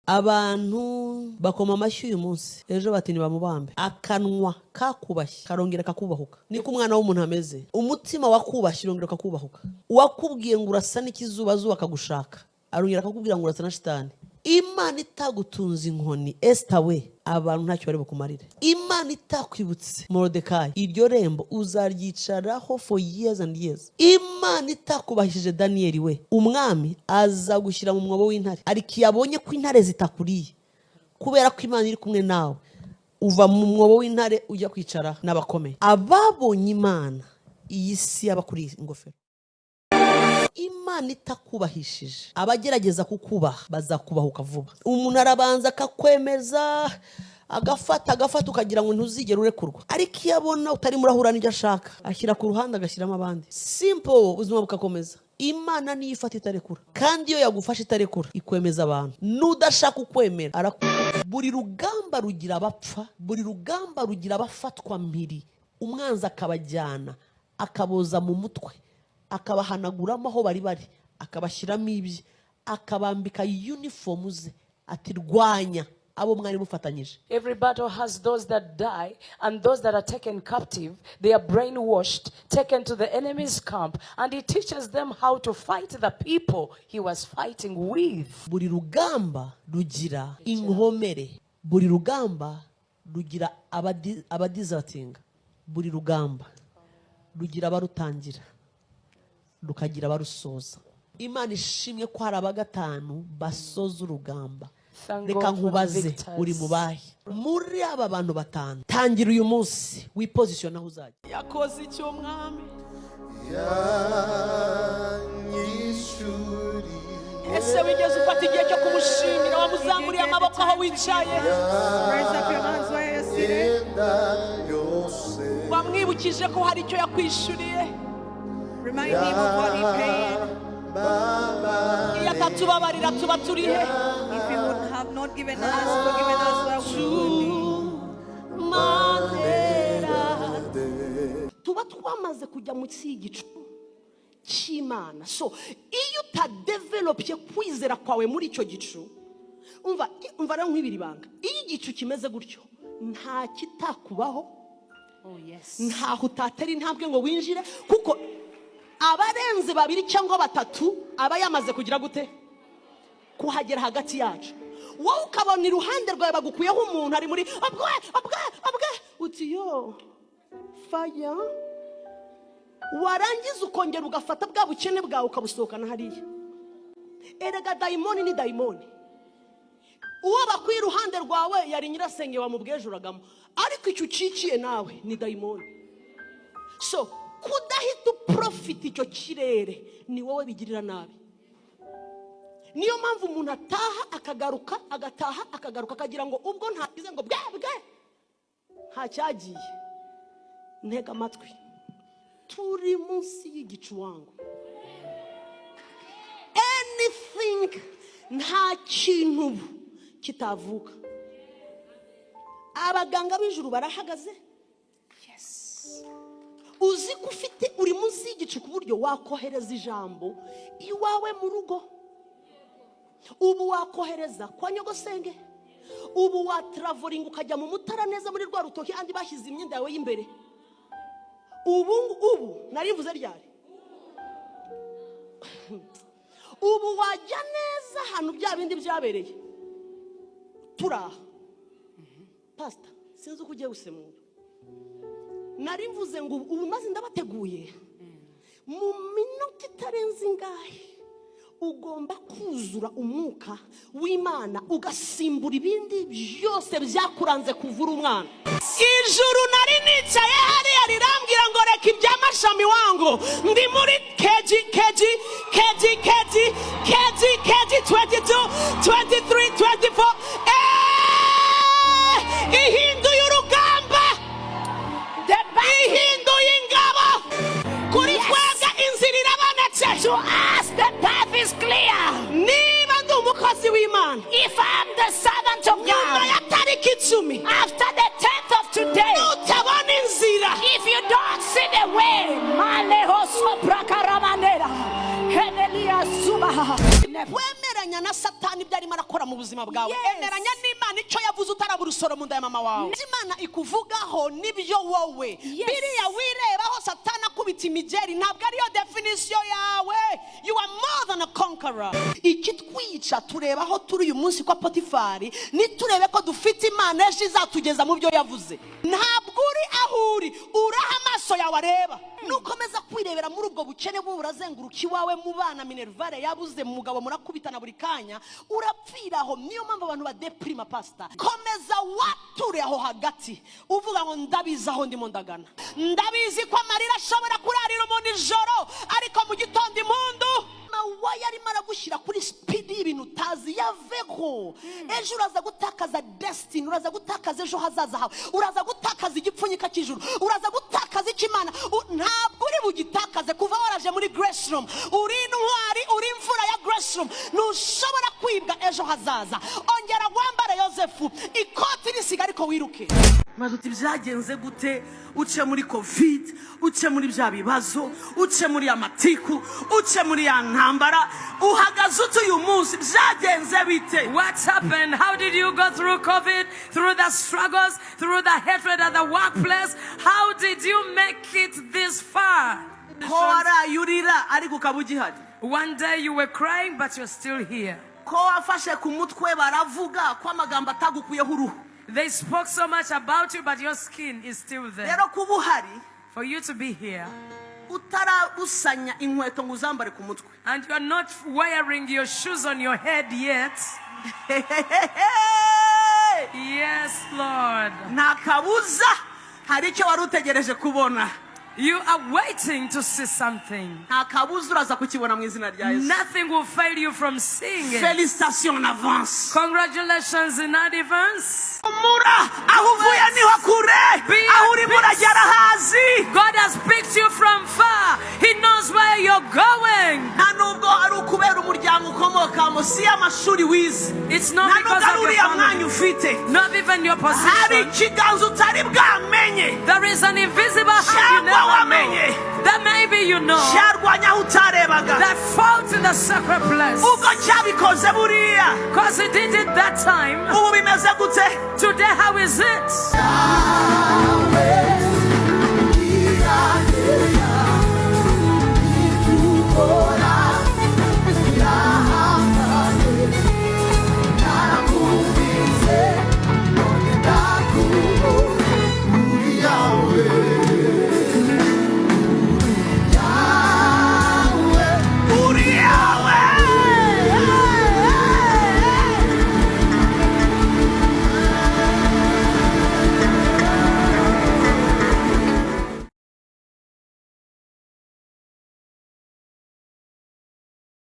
abantu bakoma amashyi uyu munsi ejo bati ni bamubambe. Akanwa kakubashye karongera kakubahuka. Niko umwana w'umuntu ameze. Umutima wakubashye urongera kakubahuka. Uwakubwiye ngo urasa n'ikizubazuba akagushaka arongera akakubwira ngo urasa na shitani. Imana itagutunze inkoni Esther we abantu ntacyo bari bukumarire. Imana itakwibutse Morodekayi iryo rembo uzaryicaraho for years and years. Imana itakubahishije Daniel we umwami aza gushyira mu mwobo w'intare ariko yabonye ko intare zitakuriye kubera ko Imana iri kumwe nawe uva mu mwobo w'intare ujya kwicara n'abakomeye. Ababonye Imana iyi si y'abakuri ingofero. Imana itakubahishije abagerageza kukubaha bazakubahuka vuba. Umuntu arabanza akakwemeza agafata ukagira ngo ntuzigere urekurwa, ariko iyo abona utari murahura n'ibyo ashaka ashyira ku ruhande agashyiramo abandi. Simple, ubuzima bukakomeza. Imana niyo ifata itarekura, kandi iyo yagufashe itarekura ikwemeza abantu. Nudashaka ukwemera buri rugamba rugira abapfa, buri rugamba rugira abafatwa mpiri. Umwanzi akabajyana akaboza mu mutwe akabahanaguramo aho bari akabashyiramo ibye akabambika uniform ze ati rwanya abo mwari mufatanyije. Every battle has those that die and those that are taken captive. They are brainwashed, taken to the enemy's camp, and he teaches them how to fight the people he was fighting with. Buri rugamba rugira inkomere, buri rugamba rugira abadizatinga, buri rugamba rugira abarutangira rukagira barusoza. Imana ishimye ko hari abagatanu basoza urugamba. Reka nkubaze uri mubahe muri aba bantu batanu. Tangira uyu munsi wiposition aho uzajya. Yakoze icyo mwami yanyishuri. Ese wigeze ufata igihe cyo kumushimira wamuzamuriye amaboko aho wicaye? Raise up your hands where you're seated. Wamwibukije ko hari icyo yakwishuriye. Remind him of what he paid. If he would have not given us, forgiven us, where we would be. Tuba twamaze kujya mu cyigicu cy'Imana. So iyo utadevelopye kwizera kwawe muri icyo gicu, umva rero nk'ibiri banga. Iyo igicu kimeze gutyo nta kitakubaho. Oh yes. Nta hutatera intambwe ngo winjire kuko abarenze babiri cyangwa batatu aba yamaze kugira gute kuhagera hagati yacu. Wowe ukabona iruhande rwawe bagukuyeho umuntu ari muri abwe uti yo faya, warangiza ukongera ugafata bwa bukene bwawe ukabusohokana hariya. Erega daimoni ni daimoni. Uwo bakwiye iruhande rwawe yari nyirasenge wamubwejuragamo, ariko icyo ucikiye nawe ni daimoni. So kudahita profit icyo kirere ni wowe bigirira nabi. Niyo mpamvu umuntu ataha akagaruka akagira ngo ubwo ntagize ngo bwe nta cyagiye. Ntega amatwi, turi munsi y'igicu wangu. Anything, nta kintu kitavuka. Abaganga b'ijuru barahagaze. Uzi ko ufite uri munsi y'igicu ku buryo wakohereza ijambo iwawe mu rugo. Ubu wakohereza kwa nyogosenge. Ubu wa traveling ukajya mu Mutara neza muri rwa rutoki andi bashyize imyenda yawe y'imbere. Ubu narivuze ryari. Ubu wajya neza hano bya bindi byabereye. Turaha. Pastor, sinzi uko ugiye gusemura. Narivuze ngo ubu maze ndabateguye mu minota itarenze ingahe ugomba kuzura umwuka w'Imana ugasimbura ibindi byose byakuranze kuvura umwana. Ijuru nari nicaye hariya rirambwira ngo reka iby'amashami wangu ndi muri keji 22 23 24 ihinduye urugamba. Ihinduye ingabo kuri twebwe inzira irabonetse. To us the path is clear. Niba ndi umukozi w'Imana, if I'm the servant of God, nyuma ya tariki 10, after the 10th of today, nutabona inzira, if you don't see the way, maleho sopra karamanera henelia subaha, wemera emeranya na satani ibyo arimo arakora mu buzima bwawe. Emeranya n'Imana icyo yavuze utarabura usoro mu nda ya mama wawe. Imana ikuvugaho nibyo wowe. Biriya wirebaho satani akubita imigeri ntabwo ariyo definition yawe. You are more than a conqueror. Ikitwica turebaho turi uyu munsi kwa Potifari niturebe ko dufite Imana ejo izatugeza mu byo yavuze. Ntabwo uri aho uri uraha amaso yawe areba. Nukomeza kwirebera muri ubwo bukene burazenguruka iwawe mu bana Minervare yabuze mu mugabo murakubitana buri kanya urapfiraho. Niyo mpamvu abantu badeprima pastor. Komeza wature aho hagati uvuga ngo ndabizi aho ndimo ndagana. Ndabizi ko amarira ashobora kurarira umuntu ijoro ariko mu gitondo impundu waya arimo aragushyira kuri speed y'ibintu utazi yaveho. Ejo uraza gutakaza destiny, uraza gutakaza ejo hazaza hawe, uraza gutakaza igipfunyika cy'ijuru, uraza gutakaza ikimana. Ntabwo uri bugitakaze kuva waraje muri grace room. Uri intwari, uri imfura ya grace room. Ntushobora kwibwa ejo hazaza. Ongera wambare Yosefu ikoti risiga ariko wiruke. Maze uti byagenze gute? Uce muri covid, uce muri bya bibazo, uce muri amatiku, uce muri ya ntambara, uhagaze uyu munsi byagenze bite? What happened? How did you go through COVID, through the struggles, through the hatred at the workplace? How did you make it this far? Kora yurira ariko kabugihari. One day you were crying but you're still here. Ko afashe ku mutwe baravuga ko amagambo atagukuyeho uruhu. They spoke so much about you, but your skin is still there. Rero kubuhari, for you to be here, utarabusanya inkweto nguzambare ku mutwe, and you're not wearing your shoes on your head yet. Yes, Lord. Nakabuza hari icyo warutegereje kubona. You are waiting to see something. Nothing will fail you from seeing it. Félicitations en avance. Congratulations in advance. God has picked you from far. He knows where you're going. It's not because of your family, not even your position. There is an invisible hand you never know. That maybe you know. That fought in the sacred place. Because he did it that time. Today, how is it?